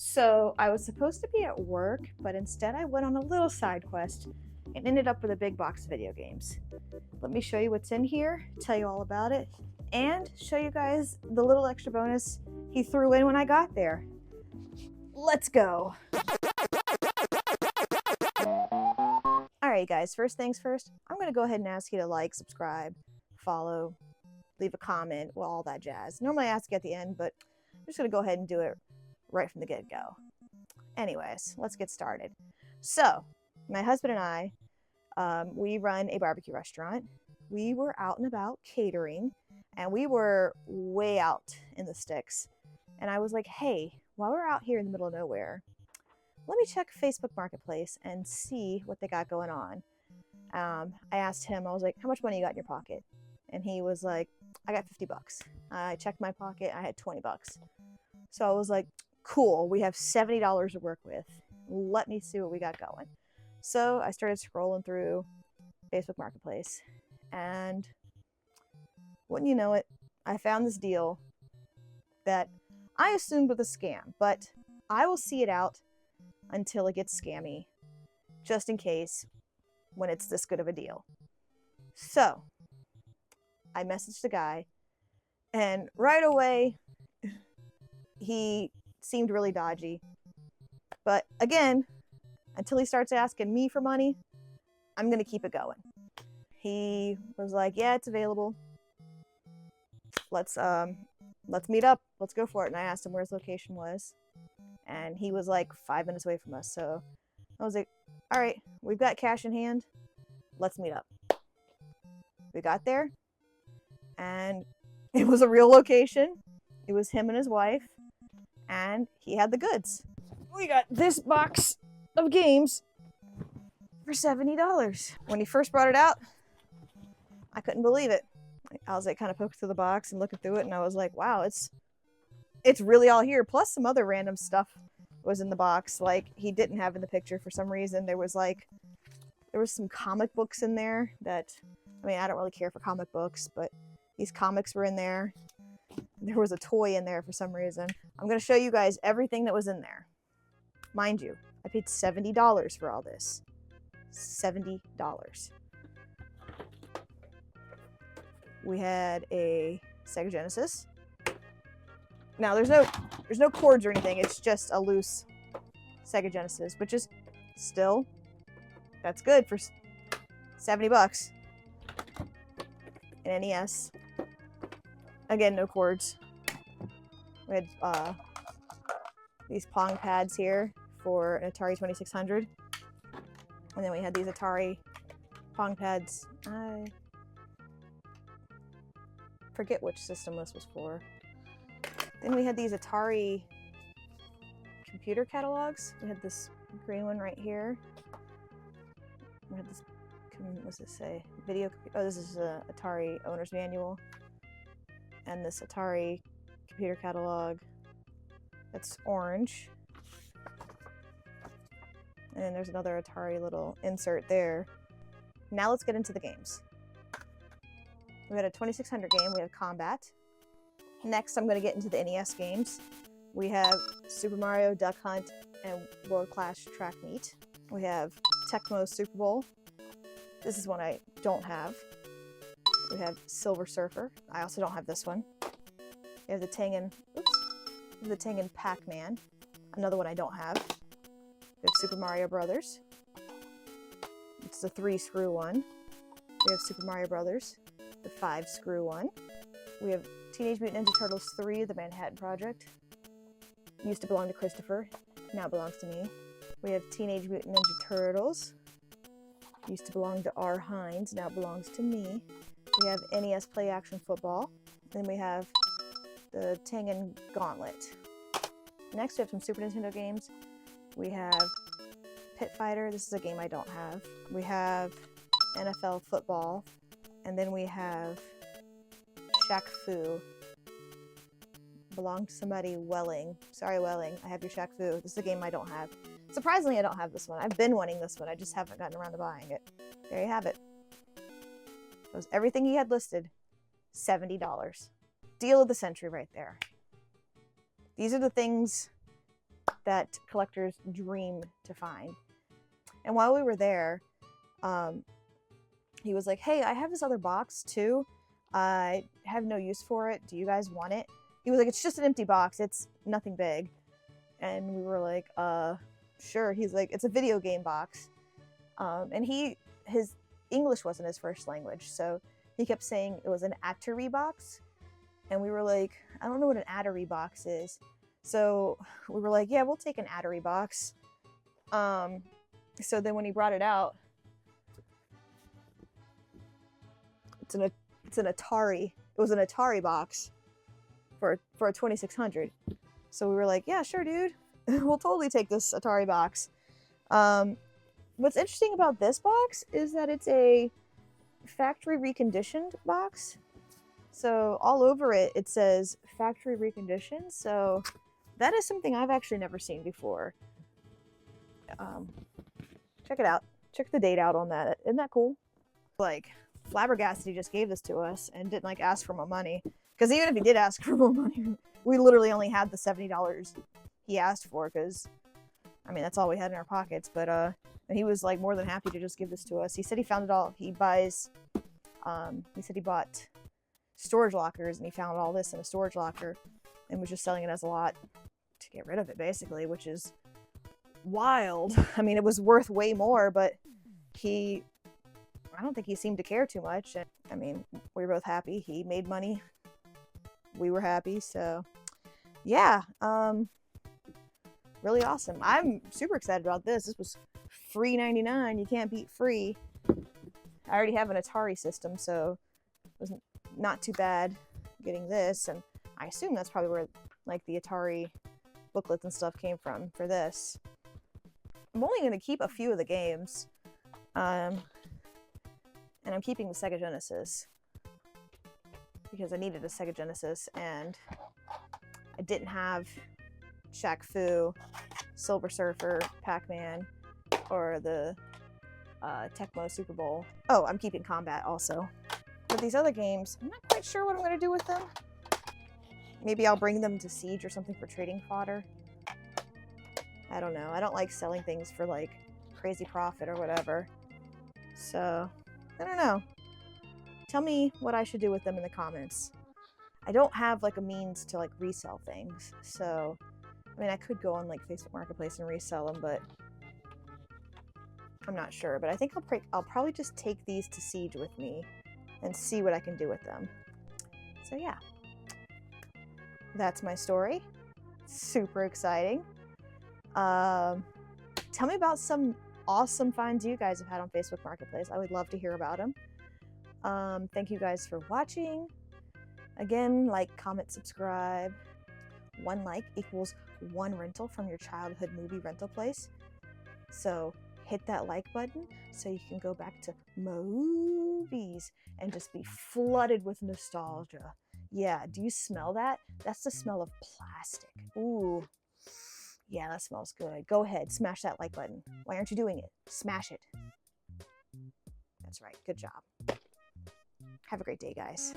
So I was supposed to be at work, but instead I went on a little side quest and ended up with a big box of video games. Let me show you what's in here, tell you all about it, and show you guys the little extra bonus he threw in when I got there. Let's go. Alright guys, first things first, I'm going to go ahead and ask you to like, subscribe, follow, leave a comment, well, all that jazz. Normally I ask you at the end, but I'm just going to go ahead and do it right from the get-go. Anyways, let's get started. So, my husband and I, we run a barbecue restaurant. We were out and about catering, and we were way out in the sticks. And I was like, hey, while we're out here in the middle of nowhere, let me check Facebook Marketplace and see what they got going on. I asked him, I was like, how much money you got in your pocket? And he was like, I got 50 bucks. I checked my pocket, I had 20 bucks. So I was like, cool, we have $70 to work with. Let me see what we got going. So I started scrolling through Facebook Marketplace, and wouldn't you know it, I found this deal that I assumed was a scam, but I will see it out until it gets scammy, just in case when it's this good of a deal. So I messaged the guy, and right away he seemed really dodgy. But again, until he starts asking me for money, I'm gonna keep it going. He was like, yeah, it's available. Let's meet up. Let's go for it. And I asked him where his location was, and he was like 5 minutes away from us. So I was like, all right, we've got cash in hand. Let's meet up. We got there, and it was a real location. It was him and his wife, and he had the goods. We got this box of games for $70. When he first brought it out, I couldn't believe it. I was like kind of poking through the box and looking through it, and I was like, wow, it's really all here. Plus some other random stuff was in the box, like he didn't have in the picture for some reason. There was some comic books in there that, I mean, I don't really care for comic books, but these comics were in there. There was a toy in there for some reason. I'm going to show you guys everything that was in there. Mind you, I paid $70 for all this. $70. We had a Sega Genesis. Now there's no cords or anything. It's just a loose Sega Genesis, which is still, that's good for 70 bucks. An NES. Again, no cords. We had these Pong pads here for an Atari 2600. And then we had these Atari Pong pads. I forget which system this was for. Then we had these Atari computer catalogs. We had this green one right here. We had this, what's this say? Video, oh, this is a Atari owner's manual. And this Atari computer catalog, that's orange. And then there's another Atari little insert there. Now let's get into the games. We had a 2600 game, we have Combat. Next, I'm going to get into the NES games. We have Super Mario Duck Hunt and World Clash Track Meet. We have Tecmo Super Bowl. This is one I don't have. We have Silver Surfer. I also don't have this one. We have the Tengen, the Tengen Pac-Man. Another one I don't have. We have Super Mario Brothers. It's the 3-screw one. We have Super Mario Brothers, the 5-screw one. We have Teenage Mutant Ninja Turtles 3, The Manhattan Project. Used to belong to Christopher, now belongs to me. We have Teenage Mutant Ninja Turtles. Used to belong to R. Hines, now belongs to me. We have NES Play Action Football. Then we have the Tengen Gauntlet. Next, we have some Super Nintendo games. We have Pit Fighter. This is a game I don't have. We have NFL Football. And then we have Shaq Fu. Belonged to somebody, Welling. Sorry, Welling. I have your Shaq Fu. This is a game I don't have. Surprisingly, I don't have this one. I've been wanting this one. I just haven't gotten around to buying it. There you have it. That was everything he had listed. $70. Deal of the century right there. These are the things that collectors dream to find. And while we were there, he was like, hey, I have this other box too. I have no use for it. Do you guys want it? He was like, it's just an empty box. It's nothing big. And we were like, sure. He's like, it's a video game box. And his English wasn't his first language. So he kept saying it was an Atari box. And we were like, I don't know what an Atari box is. So we were like, yeah, we'll take an Atari box. So then when he brought it out, it's an Atari. It was an Atari box for a 2600. So we were like, yeah, sure, dude. We'll totally take this Atari box. What's interesting about this box is that it's a factory reconditioned box. So all over it, it says factory reconditioned. So that is something I've actually never seen before. Check it out. Check the date out on that. Isn't that cool? Like, flabbergasted he just gave this to us and didn't like ask for more money. Because even if he did ask for more money, we literally only had the $70 he asked for, because I mean that's all we had in our pockets. But and he was like more than happy to just give this to us. He said he found it all. He buys he said he bought storage lockers and he found all this in a storage locker and was just selling it as a lot to get rid of it, basically, which is wild. I mean, it was worth way more, but I don't think he seemed to care too much. And I mean, we were both happy. He made money. We were happy. So yeah, really awesome. I'm super excited about this. This was free 99. You can't beat free. I already have an Atari system, so it was not too bad getting this. And I assume that's probably where like the Atari booklets and stuff came from for this. I'm only going to keep a few of the games. And I'm keeping the Sega Genesis because I needed a Sega Genesis and I didn't have Shaq Fu, Silver Surfer, Pac-Man, or the Tecmo Super Bowl. Oh, I'm keeping Combat also. But these other games, I'm not quite sure what I'm going to do with them. Maybe I'll bring them to Siege or something for trading fodder. I don't know. I don't like selling things for like crazy profit or whatever. So, I don't know. Tell me what I should do with them in the comments. I don't have like a means to like resell things. So, I mean, I could go on like Facebook Marketplace and resell them, but I'm not sure. But I think I'll probably just take these to Siege with me and see what I can do with them. So yeah, that's my story. Super exciting. Tell me about some awesome finds you guys have had on Facebook Marketplace. I would love to hear about them. Thank you guys for watching. Again, like, comment, subscribe. 1 like equals 1 rental from your childhood movie rental place. So hit that like button so you can go back to movies and just be flooded with nostalgia. Yeah, do you smell that? That's the smell of plastic. Ooh. Yeah, that smells good. Go ahead, smash that like button. Why aren't you doing it? Smash it. That's right. Good job. Have a great day, guys.